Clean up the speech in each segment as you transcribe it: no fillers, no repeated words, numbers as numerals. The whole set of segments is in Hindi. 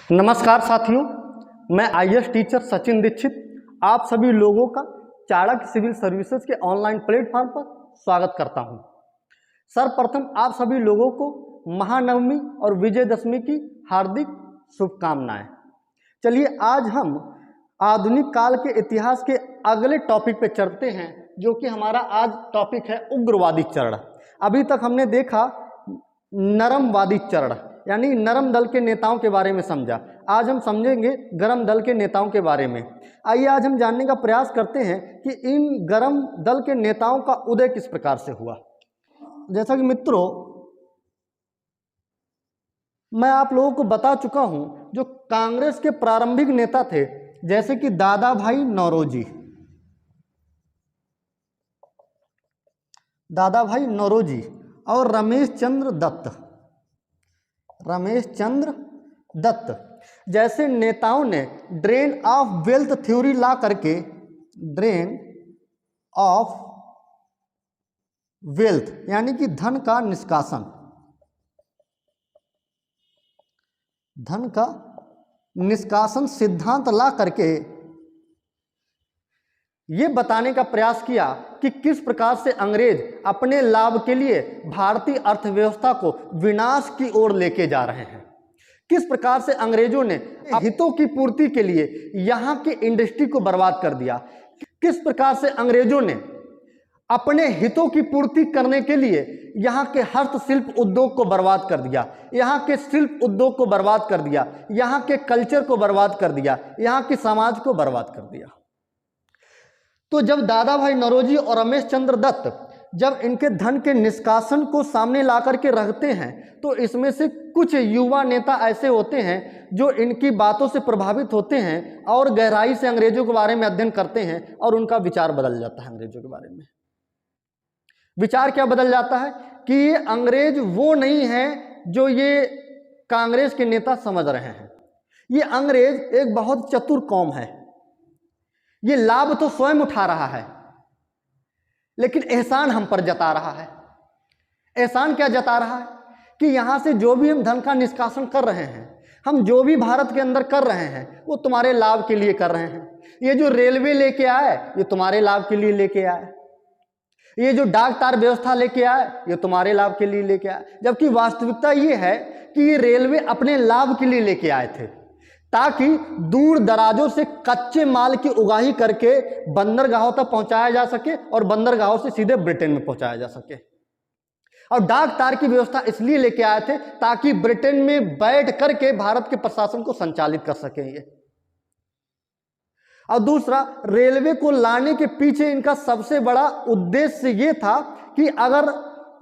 नमस्कार साथियों, मैं आईएएस टीचर सचिन दीक्षित आप सभी लोगों का चाणक्य सिविल सर्विसेज के ऑनलाइन प्लेटफॉर्म पर स्वागत करता हूं। सर्वप्रथम आप सभी लोगों को महानवमी और विजयदशमी की हार्दिक शुभकामनाएं। चलिए आज हम आधुनिक काल के इतिहास के अगले टॉपिक पे चलते हैं, जो कि हमारा आज टॉपिक है उग्रवादी चरण। अभी तक हमने देखा नरमवादी चरण, यानी नरम दल के नेताओं के बारे में समझा। आज हम समझेंगे गरम दल के नेताओं के बारे में। आइए आज हम जानने का प्रयास करते हैं कि इन गरम दल के नेताओं का उदय किस प्रकार से हुआ। जैसा कि मित्रों मैं आप लोगों को बता चुका हूं, जो कांग्रेस के प्रारंभिक नेता थे जैसे कि दादा भाई नौरोजी और रमेश चंद्र दत्त जैसे नेताओं ने ड्रेन ऑफ वेल्थ थ्योरी ला करके ड्रेन ऑफ वेल्थ यानी कि धन का निष्कासन सिद्धांत ला करके ये बताने का प्रयास किया कि किस प्रकार से अंग्रेज अपने लाभ के लिए भारतीय अर्थव्यवस्था को विनाश की ओर लेके जा रहे हैं। किस प्रकार से अंग्रेजों ने हितों की पूर्ति के लिए यहाँ के इंडस्ट्री को बर्बाद कर दिया। किस प्रकार से अंग्रेजों ने अपने हितों की पूर्ति करने के लिए यहाँ के हस्तशिल्प उद्योग को बर्बाद कर दिया, यहाँ के शिल्प उद्योग को बर्बाद कर दिया, यहाँ के कल्चर को बर्बाद कर दिया, यहाँ के समाज को बर्बाद कर दिया। तो जब दादा भाई नौरोजी और रमेश चंद्र दत्त जब इनके धन के निष्कासन को सामने ला करके रखते हैं, तो इसमें से कुछ युवा नेता ऐसे होते हैं जो इनकी बातों से प्रभावित होते हैं और गहराई से अंग्रेजों के बारे में अध्ययन करते हैं और उनका विचार बदल जाता है। अंग्रेजों के बारे में विचार क्या बदल जाता है कि ये अंग्रेज वो नहीं है जो ये कांग्रेस के नेता समझ रहे हैं। ये अंग्रेज एक बहुत चतुर कौम है। ये लाभ तो स्वयं उठा रहा है, लेकिन एहसान हम पर जता रहा है। एहसान क्या जता रहा है कि यहां से जो भी हम धन का निष्कासन कर रहे हैं, हम जो भी भारत के अंदर कर रहे हैं, वो तुम्हारे लाभ के लिए कर रहे हैं। ये जो रेलवे लेके आए, ये तुम्हारे लाभ के लिए लेके आए। ये जो डाक तार व्यवस्था लेके आए, ये तुम्हारे लाभ के लिए लेके आए। जबकि वास्तविकता ये है कि ये रेलवे अपने लाभ के लिए लेके आए थे, ताकि दूर दराजों से कच्चे माल की उगाही करके बंदरगाहों तक पहुंचाया जा सके और बंदरगाहों से सीधे ब्रिटेन में पहुंचाया जा सके। और डाक तार की व्यवस्था इसलिए लेके आए थे ताकि ब्रिटेन में बैठ करके भारत के प्रशासन को संचालित कर सके ये। और दूसरा, रेलवे को लाने के पीछे इनका सबसे बड़ा उद्देश्य ये था कि अगर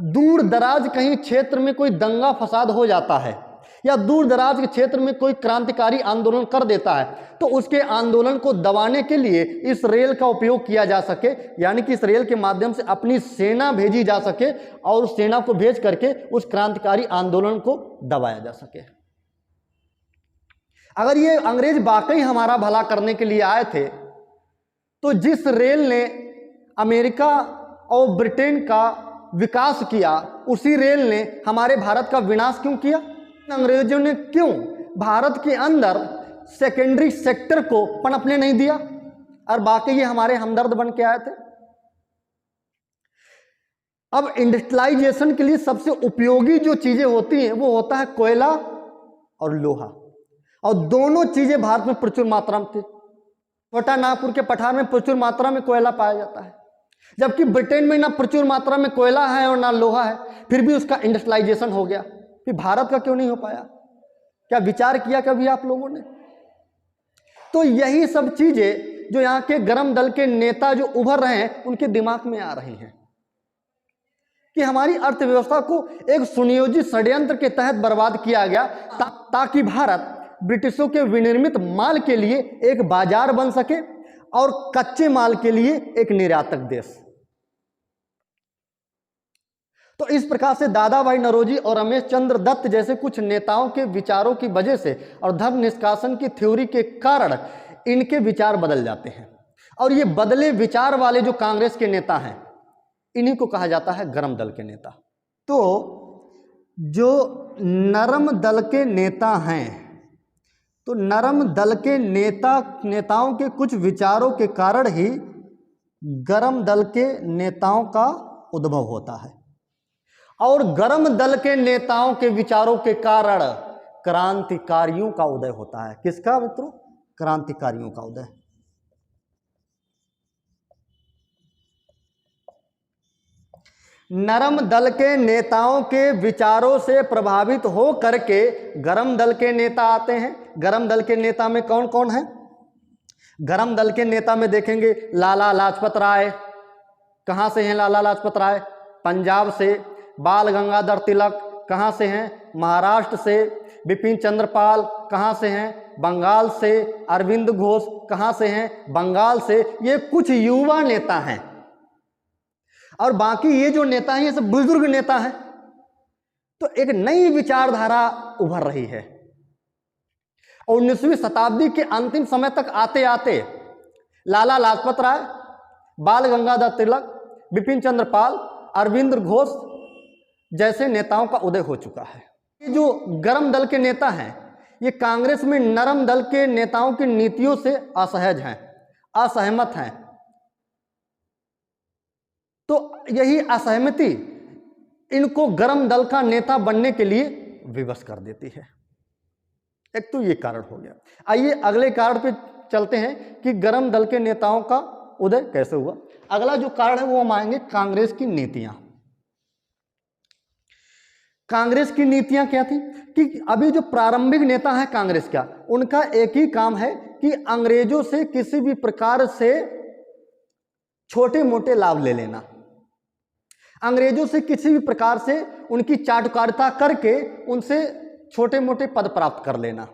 दूर दराज कहीं क्षेत्र में कोई दंगा फसाद हो जाता है या दूर दराज के क्षेत्र में कोई क्रांतिकारी आंदोलन कर देता है, तो उसके आंदोलन को दबाने के लिए इस रेल का उपयोग किया जा सके, यानी कि इस रेल के माध्यम से अपनी सेना भेजी जा सके और उस सेना को भेज करके उस क्रांतिकारी आंदोलन को दबाया जा सके। अगर ये अंग्रेज वाकई हमारा भला करने के लिए आए थे, तो जिस रेल ने अमेरिका और ब्रिटेन का विकास किया, उसी रेल ने हमारे भारत का विनाश क्यों किया? अंग्रेजों ने क्यों भारत के अंदर सेकेंडरी सेक्टर को पनपने नहीं दिया? और बाकी ये हमारे हमदर्द बन के आए थे। अब इंडस्ट्रियलाइजेशन के लिए सबसे उपयोगी जो चीजें होती हैं वो होता है कोयला और लोहा, और दोनों चीजें भारत में प्रचुर मात्रा में थी। छोटा नागपुर के पठार में प्रचुर मात्रा में कोयला पाया जाता है, जबकि ब्रिटेन में ना प्रचुर मात्रा में कोयला है और ना लोहा है, फिर भी उसका इंडस्ट्रियलाइजेशन हो गया। फिर भारत का क्यों नहीं हो पाया? क्या विचार किया कभी आप लोगों ने? तो यही सब चीजें जो यहाँ के गरम दल के नेता जो उभर रहे हैं, उनके दिमाग में आ रही हैं कि हमारी अर्थव्यवस्था को एक सुनियोजित षड्यंत्र के तहत बर्बाद किया गया ताकि भारत ब्रिटिशों के विनिर्मित माल के लिए एक बाजार बन सके और कच्चे माल के लिए एक निर्यातक देश। तो इस प्रकार से दादा भाई नौरोजी और रमेश चंद्र दत्त जैसे कुछ नेताओं के विचारों की वजह से और धन निष्कासन की थ्योरी के कारण इनके विचार बदल जाते हैं। और ये बदले विचार वाले जो कांग्रेस के नेता हैं, इन्हीं को कहा जाता है गरम दल के नेता। तो जो नरम दल के नेता हैं तो नरम दल के नेताओं के कुछ विचारों के कारण ही गरम दल के नेताओं का उद्भव होता है, और गरम दल के नेताओं के विचारों के कारण क्रांतिकारियों का उदय होता है। किसका मित्रों? क्रांतिकारियों का उदय। नरम दल के नेताओं के विचारों से प्रभावित हो करके गरम दल के नेता आते हैं। गरम दल के नेता में कौन कौन है? गरम दल के नेता में देखेंगे लाला लाजपत राय। कहां से हैं लाला लाजपत राय? पंजाब से। बाल गंगाधर तिलक कहां से हैं? महाराष्ट्र से। बिपिन चंद्रपाल कहां से हैं? बंगाल से। अरविंद घोष कहां से हैं? बंगाल से। ये कुछ युवा नेता हैं, और बाकी ये जो नेता हैं ये सब बुजुर्ग नेता हैं। तो एक नई विचारधारा उभर रही है, और 19वीं शताब्दी के अंतिम समय तक आते आते लाला लाजपत राय, बाल गंगाधर तिलक, बिपिन चंद्रपाल, अरविंद घोष जैसे नेताओं का उदय हो चुका है। ये जो गरम दल के नेता हैं ये कांग्रेस में नरम दल के नेताओं की नीतियों से असहज हैं, असहमत हैं। तो यही असहमति इनको गरम दल का नेता बनने के लिए विवश कर देती है। एक तो ये कारण हो गया। आइए अगले कारण पे चलते हैं कि गरम दल के नेताओं का उदय कैसे हुआ। अगला जो कारण है वो हम आएंगे कांग्रेस की नीतियां। कांग्रेस की नीतियां क्या थी कि अभी जो प्रारंभिक नेता है कांग्रेस का, उनका एक ही काम है कि अंग्रेजों से किसी भी प्रकार से छोटे मोटे लाभ ले लेना, अंग्रेजों से किसी भी प्रकार से उनकी चाटुकारिता करके उनसे छोटे मोटे पद प्राप्त कर लेना।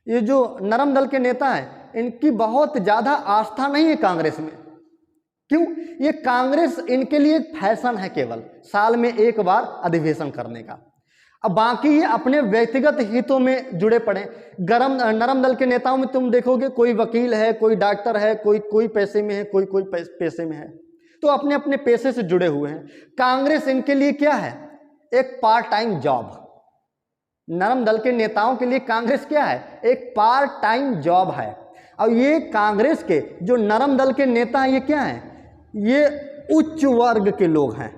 ये जो नरम दल के नेता हैं इनकी बहुत ज़्यादा आस्था नहीं है कांग्रेस में। क्यों? ये कांग्रेस इनके लिए एक फैशन है, केवल साल में एक बार अधिवेशन करने का। अब बाकी ये अपने व्यक्तिगत हितों में जुड़े पड़े। नरम दल के नेताओं में तुम देखोगे कोई वकील है, कोई डॉक्टर है, कोई पैसे में है, कोई पैसे में है, तो अपने अपने पेशे से जुड़े हुए हैं। कांग्रेस इनके लिए क्या है? एक पार्ट टाइम जॉब। नरम दल के नेताओं के लिए कांग्रेस क्या है? एक पार्ट टाइम जॉब है। और ये कांग्रेस के जो नरम दल के नेता हैं ये क्या हैं? ये उच्च वर्ग के लोग हैं,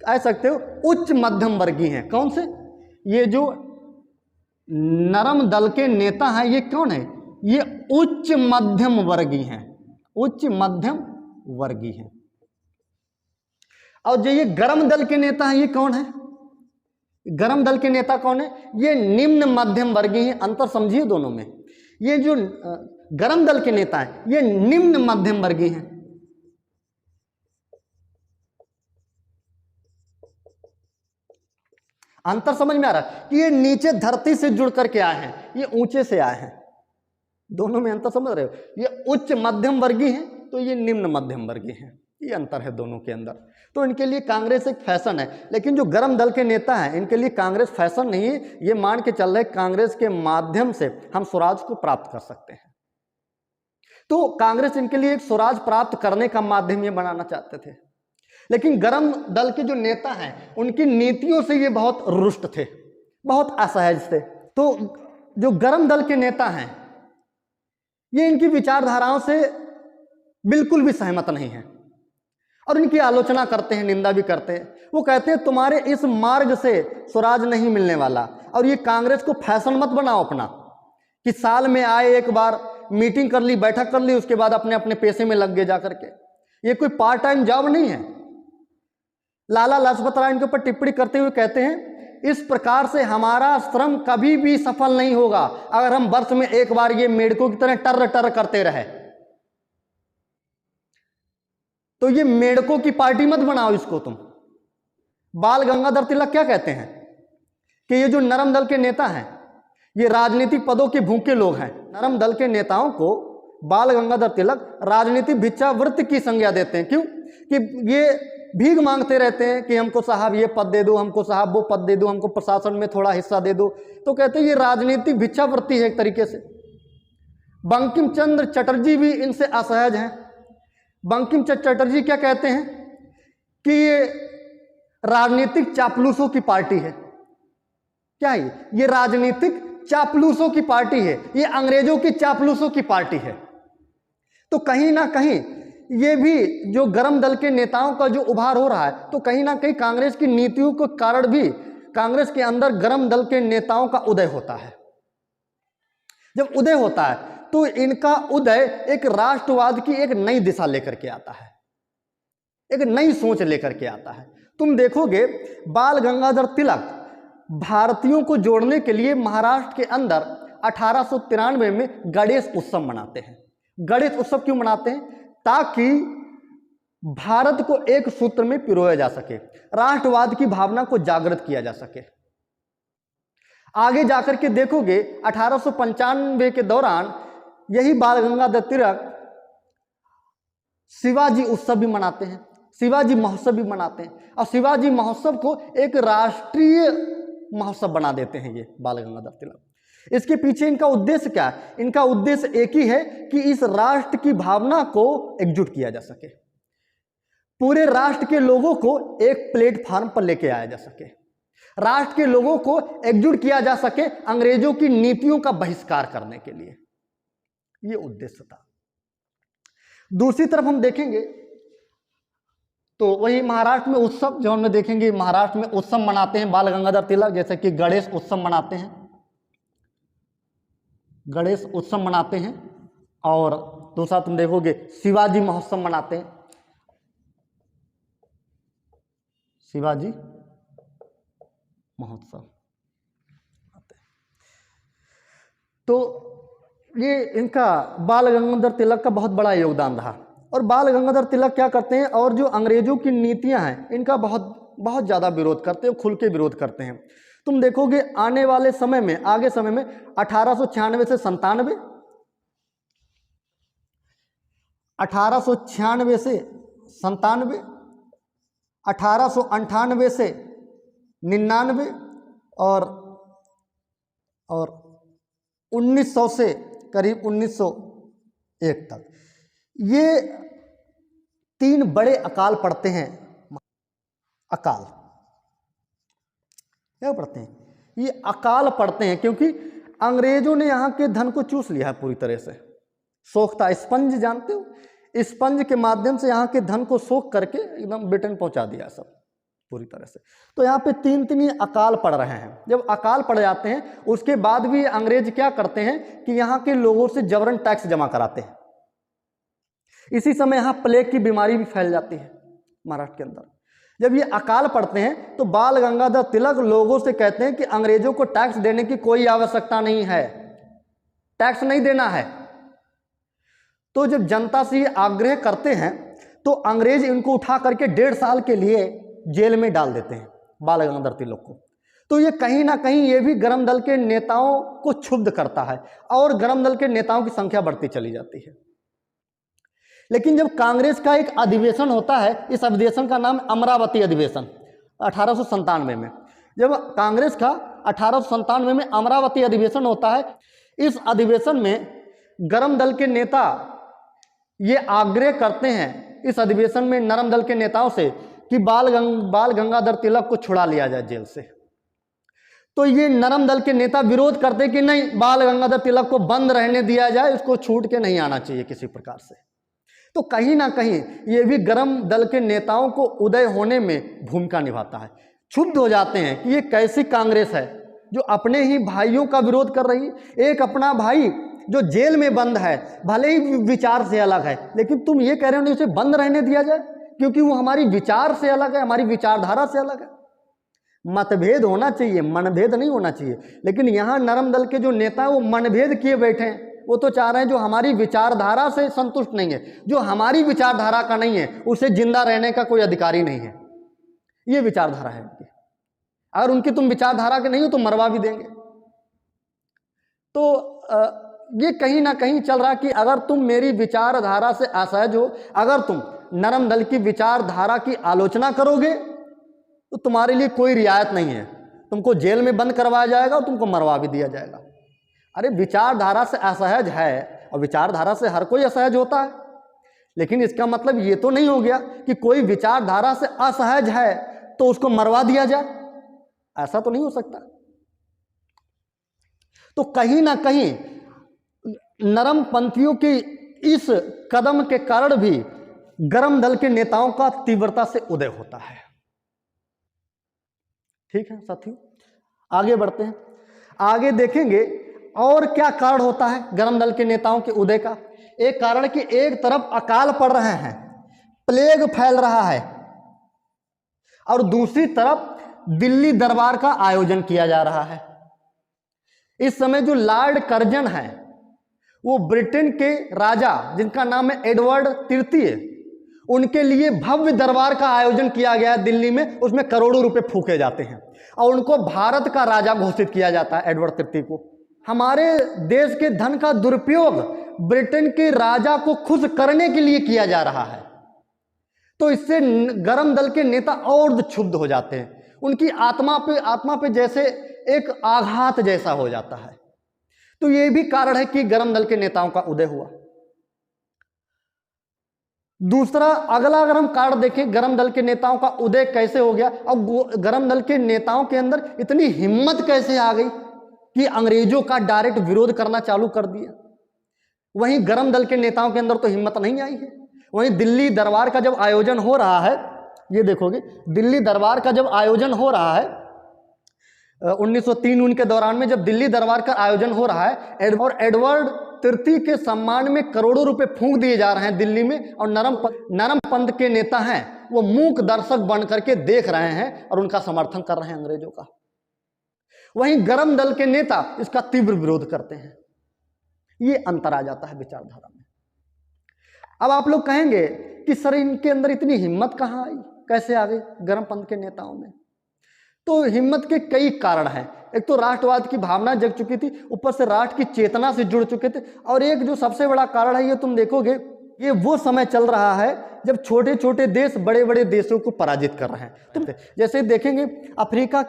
कह सकते हो उच्च मध्यम वर्गीय हैं। कौन से? ये जो नरम दल के नेता हैं ये कौन है? ये उच्च मध्यम वर्गीय हैं, उच्च मध्यम वर्गीय हैं। और जो ये गरम दल के नेता हैं ये कौन है? गरम दल के नेता कौन है? ये निम्न मध्यम वर्गीय हैं। अंतर समझिए दोनों में। ये जो गरम दल के नेता हैं ये निम्न मध्यम वर्गीय हैं। अंतर समझ में आ रहा है कि ये नीचे धरती से जुड़ करके आए हैं, ये ऊंचे से आए हैं। दोनों में अंतर समझ रहे हो? ये उच्च मध्यम वर्गीय हैं तो ये निम्न मध्यम वर्गीय हैं, ये अंतर है दोनों के अंदर। तो इनके लिए कांग्रेस एक फैशन है। लेकिन जो गरम दल के नेता हैं इनके लिए कांग्रेस फैशन नहीं है, ये मान के चल रहे कांग्रेस के माध्यम से हम स्वराज को प्राप्त कर सकते हैं। तो कांग्रेस इनके लिए एक स्वराज प्राप्त करने का माध्यम ये बनाना चाहते थे। लेकिन गरम दल के जो नेता हैं उनकी नीतियों से ये बहुत रुष्ट थे, बहुत असहज थे। तो जो गरम दल के नेता हैं ये इनकी विचारधाराओं से बिल्कुल भी सहमत नहीं है, और इनकी आलोचना करते हैं, निंदा भी करते हैं। वो कहते हैं तुम्हारे इस मार्ग से स्वराज नहीं मिलने वाला। और ये कांग्रेस को फैशन मत बनाओ अपना कि साल में आए एक बार, मीटिंग कर ली, बैठक कर ली, उसके बाद अपने अपने पैसे में लग गए जा करके। ये कोई पार्ट टाइम जॉब नहीं है। लाला लाजपत राय इनके ऊपर टिप्पणी करते हुए कहते हैं इस प्रकार से हमारा श्रम कभी भी सफल नहीं होगा अगर हम वर्ष में एक बार ये मेढकों की तरह टर टर करते रहे। तो ये मेढकों की पार्टी मत बनाओ इसको तुम। बाल गंगाधर तिलक क्या कहते हैं कि ये जो नरम दल के नेता हैं ये राजनीतिक पदों के भूखे लोग हैं। नरम दल के नेताओं को बाल गंगाधर तिलक राजनीतिक भिक्षावृत्ति की संज्ञा देते हैं। क्यों? कि ये भीख मांगते रहते हैं कि हमको साहब ये पद दे दो, हमको साहब वो पद दे दो, हमको प्रशासन में थोड़ा हिस्सा दे दो। तो कहते हैं ये राजनीतिक भिक्षावृत्ति है एक तरीके से। बंकिम चंद्र चटर्जी भी इनसे असहज हैं। बंकिम चंद्र चटर्जी क्या कहते हैं कि ये राजनीतिक चापलूसों की पार्टी है। क्या है ये? राजनीतिक चापलूसों की पार्टी है, ये अंग्रेजों की चापलूसों की पार्टी है। तो कहीं ना कहीं ये भी जो गरम दल के नेताओं का जो उभार हो रहा है, तो कहीं ना कहीं कांग्रेस की नीतियों के कारण भी कांग्रेस के अंदर गरम दल के नेताओं का उदय होता है। जब उदय होता है तो इनका उदय एक राष्ट्रवाद की एक नई दिशा लेकर के आता है, एक नई सोच लेकर के आता है। तुम देखोगे बाल गंगाधर तिलक भारतीयों को जोड़ने के लिए महाराष्ट्र के अंदर 1893 में गणेश उत्सव मनाते हैं। गणेश उत्सव क्यों मनाते हैं? ताकि भारत को एक सूत्र में पिरोया जा सके, राष्ट्रवाद की भावना को जागृत किया जा सके। आगे जाकर के देखोगे 1895 के दौरान यही बाल गंगाधर तिलक शिवाजी उत्सव भी मनाते हैं, शिवाजी महोत्सव भी मनाते हैं, और शिवाजी महोत्सव को एक राष्ट्रीय महोत्सव बना देते हैं ये बाल गंगाधर तिलक। इसके पीछे इनका उद्देश्य क्या है? इनका उद्देश्य एक ही है कि इस राष्ट्र की भावना को एकजुट किया जा सके, पूरे राष्ट्र के लोगों को एक प्लेटफॉर्म पर लेके आया जा सके, राष्ट्र के लोगों को एकजुट किया जा सके अंग्रेजों की नीतियों का बहिष्कार करने के लिए, ये उद्देश्य था। दूसरी तरफ हम देखेंगे तो वही महाराष्ट्र में उत्सव जो हम देखेंगे, महाराष्ट्र में उत्सव मनाते हैं बाल गंगाधर तिलक, जैसे कि गणेश उत्सव मनाते हैं, गणेश उत्सव मनाते हैं। और दूसरा तुम देखोगे शिवाजी महोत्सव मनाते हैं, शिवाजी महोत्सव। तो ये इनका बाल गंगाधर तिलक का बहुत बड़ा योगदान रहा। और बाल गंगाधर तिलक क्या करते हैं, और जो अंग्रेजों की नीतियां हैं इनका बहुत ज़्यादा विरोध करते हैं, खुल के विरोध करते हैं। तुम देखोगे आने वाले समय में, आगे समय में 1896 से 97, 1896 से 97, 1898 से 99 और 1900 से करीब 1901 तक, ये 3 बड़े अकाल पड़ते हैं। अकाल क्या पढ़ते हैं? ये अकाल पढ़ते हैं क्योंकि अंग्रेजों ने यहाँ के धन को चूस लिया है पूरी तरह से। सोखता स्पंज जानते हो, स्पंज के माध्यम से यहाँ के धन को सोख करके एकदम ब्रिटेन पहुंचा दिया सब पूरी तरह से। तो यहाँ पे 3 अकाल पड़ रहे हैं। जब अकाल पड़ जाते हैं उसके बाद भी अंग्रेज क्या करते हैं कि यहाँ के लोगों से जबरन टैक्स जमा कराते हैं। इसी समय यहाँ प्लेग की बीमारी भी फैल जाती है महाराष्ट्र के अंदर। जब ये अकाल पड़ते हैं तो बाल गंगाधर तिलक लोगों से कहते हैं कि अंग्रेजों को टैक्स देने की कोई आवश्यकता नहीं है, टैक्स नहीं देना है। तो जब जनता से ये आग्रह करते हैं तो अंग्रेज इनको उठा करके 1.5 साल के लिए जेल में डाल देते हैं बाल गंगाधर तिलक को। तो ये कहीं ना कहीं ये भी गरम दल के नेताओं को क्षुब्ध करता है और गरम दल के नेताओं की संख्या बढ़ती चली जाती है। लेकिन जब कांग्रेस का एक अधिवेशन होता है, इस अधिवेशन का नाम अमरावती अधिवेशन 1897 में, जब कांग्रेस का 1897 में अमरावती अधिवेशन होता है, इस अधिवेशन में गरम दल के नेता ये आग्रह करते हैं इस अधिवेशन में नरम दल के नेताओं से कि बाल गंगाधर तिलक को छुड़ा लिया जाए जेल से। तो ये नरम दल के नेता विरोध करते कि नहीं, बाल गंगाधर तिलक को बंद रहने दिया जाए, उसको छूट के नहीं आना चाहिए किसी प्रकार से। तो कहीं ना कहीं ये भी गरम दल के नेताओं को उदय होने में भूमिका निभाता है। क्षुब्ध हो जाते हैं कि ये कैसी कांग्रेस है जो अपने ही भाइयों का विरोध कर रही है। एक अपना भाई जो जेल में बंद है, भले ही विचार से अलग है, लेकिन तुम ये कह रहे हो नहीं उसे बंद रहने दिया जाए क्योंकि वो हमारी विचार से अलग है, हमारी विचारधारा से अलग है। मतभेद होना चाहिए, मनभेद नहीं होना चाहिए। लेकिन यहाँ नरम दल के जो नेता हैं वो मनभेद किए बैठे हैं। वो तो चाह रहे हैं जो हमारी विचारधारा से संतुष्ट नहीं है, जो हमारी विचारधारा का नहीं है, उसे जिंदा रहने का कोई अधिकार ही नहीं है। ये विचारधारा है उनकी। अगर उनकी तुम विचारधारा के नहीं हो तो मरवा भी देंगे। तो ये कहीं ना कहीं चल रहा कि अगर तुम मेरी विचारधारा से असहज हो, अगर तुम नरम दल की विचारधारा की आलोचना करोगे तो तुम्हारे लिए कोई रियायत नहीं है, तुमको जेल में बंद करवाया जाएगा और तुमको मरवा भी दिया जाएगा। अरे विचारधारा से असहज है, और विचारधारा से हर कोई असहज होता है, लेकिन इसका मतलब ये तो नहीं हो गया कि कोई विचारधारा से असहज है तो उसको मरवा दिया जाए, ऐसा तो नहीं हो सकता। तो कहीं ना कहीं नरम पंथियों की इस कदम के कारण भी गर्म दल के नेताओं का तीव्रता से उदय होता है। ठीक है साथियों, आगे बढ़ते हैं। आगे देखेंगे और क्या कारण होता है गर्म दल के नेताओं के उदय का। एक कारण कि एक तरफ अकाल पड़ रहे हैं, प्लेग फैल रहा है, और दूसरी तरफ दिल्ली दरबार का आयोजन किया जा रहा है। इस समय जो लॉर्ड कर्जन है वो ब्रिटेन के राजा जिनका नाम है एडवर्ड तृतीय, उनके लिए भव्य दरबार का आयोजन किया गया है दिल्ली में। उसमें करोड़ों रुपए फूके जाते हैं और उनको भारत का राजा घोषित किया जाता है एडवर्ड तृतीय को। हमारे देश के धन का दुरुपयोग ब्रिटेन के राजा को खुश करने के लिए किया जा रहा है। तो इससे गर्म दल के नेता और क्षुब्ध हो जाते हैं, उनकी आत्मा पे जैसे एक आघात जैसा हो जाता है। तो यह भी कारण है कि गर्म दल के नेताओं का उदय हुआ। दूसरा अगला अगर हम कारण देखें गर्म दल के नेताओं का उदय कैसे हो गया और गर्म दल के नेताओं के अंदर इतनी हिम्मत कैसे आ गई कि अंग्रेजों का डायरेक्ट विरोध करना चालू कर दिया। वहीं गर्म दल के नेताओं के अंदर तो हिम्मत नहीं आई है। वहीं दिल्ली दरबार का जब आयोजन हो रहा है, ये देखोगे दिल्ली दरबार का जब आयोजन हो रहा है 1903 के दौरान में जब दिल्ली दरबार का आयोजन हो रहा है और एडवर्ड तृतीय के सम्मान में करोड़ों रुपए फूंक दिए जा रहे हैं दिल्ली में, और नरम पंथ के नेता हैं वो मूक दर्शक बन करके देख रहे हैं और उनका समर्थन कर रहे हैं अंग्रेजों का। वहीं गर्म दल के नेता इसका तीव्र विरोध करते हैं। ये अंतर आ जाता है विचारधारा में। अब आप लोग कहेंगे कि सर इनके अंदर इतनी हिम्मत कहाँ आई, कैसे आ गई गर्म पंथ के नेताओं में। तो हिम्मत के कई कारण हैं। एक तो राष्ट्रवाद की भावना जग चुकी थी, ऊपर से राष्ट्र की चेतना से जुड़ चुके थे, और एक जो सबसे बड़ा कारण है ये तुम देखोगे ये वो समय चल रहा है जब छोटे छोटे देश बड़े बड़े देशों को पराजित कर रहे हैं। तुम जैसे देखेंगे अफ्रीका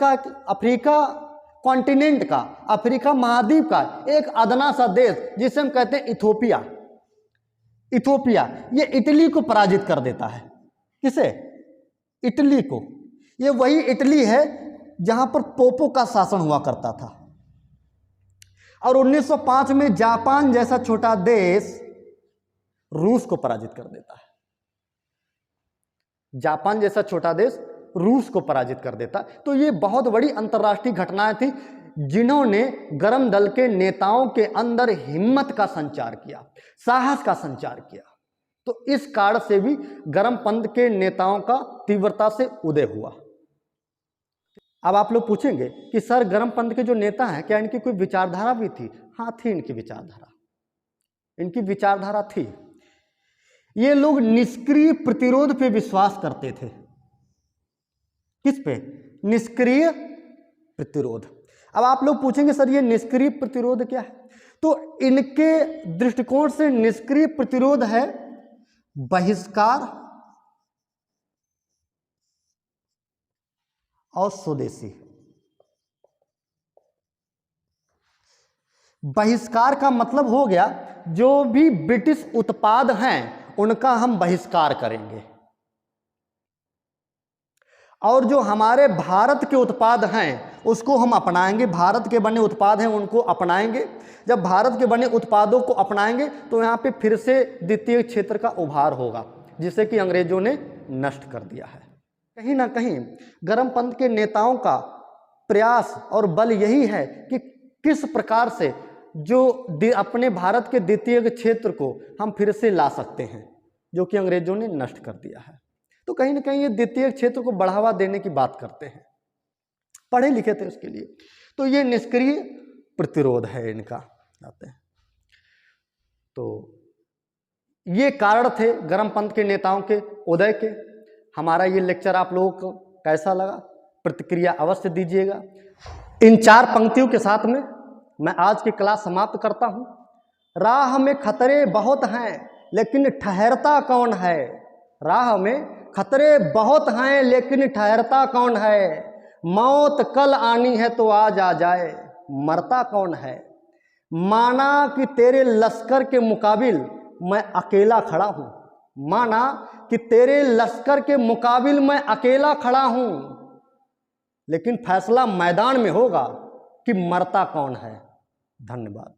कॉन्टिनेंट का, अफ्रीका महाद्वीप का एक अदना सा देश जिसे हम कहते हैं इथोपिया, ये इटली को पराजित कर देता है। किसे? इटली को। ये वही इटली है जहां पर पोपो का शासन हुआ करता था। और 1905 में जापान जैसा छोटा देश रूस को पराजित कर देता है। जापान जैसा छोटा देश रूस को पराजित कर देता। तो ये बहुत बड़ी अंतर्राष्ट्रीय घटनाएं थी जिन्होंने गर्म दल के नेताओं के अंदर हिम्मत का संचार किया, साहस का संचार किया। तो इस कारण से भी गर्म पंथ के नेताओं का तीव्रता से उदय हुआ। अब आप लोग पूछेंगे कि सर गर्म पंथ के जो नेता हैं क्या इनकी कोई विचारधारा भी थी? हाँ थी, इनकी विचारधारा थी। ये लोग निष्क्रिय प्रतिरोध पे विश्वास करते थे। किस पे? निष्क्रिय प्रतिरोध। अब आप लोग पूछेंगे सर ये निष्क्रिय प्रतिरोध क्या है? तो इनके दृष्टिकोण से निष्क्रिय प्रतिरोध है बहिष्कार और स्वदेशी। बहिष्कार का मतलब हो गया जो भी ब्रिटिश उत्पाद हैं उनका हम बहिष्कार करेंगे, और जो हमारे भारत के उत्पाद हैं उसको हम अपनाएंगे। भारत के बने उत्पाद हैं उनको अपनाएंगे। जब भारत के बने उत्पादों को अपनाएंगे तो यहाँ पे फिर से द्वितीय क्षेत्र का उभार होगा जिसे कि अंग्रेजों ने नष्ट कर दिया है। कहीं ना कहीं गर्म पंथ के नेताओं का प्रयास और बल यही है कि किस प्रकार से जो अपने भारत के द्वितीय क्षेत्र को हम फिर से ला सकते हैं जो कि अंग्रेजों ने नष्ट कर दिया है। तो कहीं ना कहीं ये द्वितीय क्षेत्र को बढ़ावा देने की बात करते हैं, पढ़े लिखे थे उसके लिए। तो ये निष्क्रिय प्रतिरोध है इनका, आते हैं। तो ये कारण थे गर्म पंथ के नेताओं के उदय के। हमारा ये लेक्चर आप लोगों को कैसा लगा? प्रतिक्रिया अवश्य दीजिएगा। इन 4 पंक्तियों के साथ में मैं आज की क्लास समाप्त करता हूँ। राह में खतरे बहुत हैं लेकिन ठहरता कौन है? राह में खतरे बहुत हैं लेकिन ठहरता कौन है? मौत कल आनी है तो आज आ जाए, मरता कौन है? माना कि तेरे लश्कर के मुकाबिल मैं अकेला खड़ा हूँ, माना कि तेरे लश्कर के मुकाबिल मैं अकेला खड़ा हूँ, लेकिन फैसला मैदान में होगा कि मरता कौन है। धन्यवाद।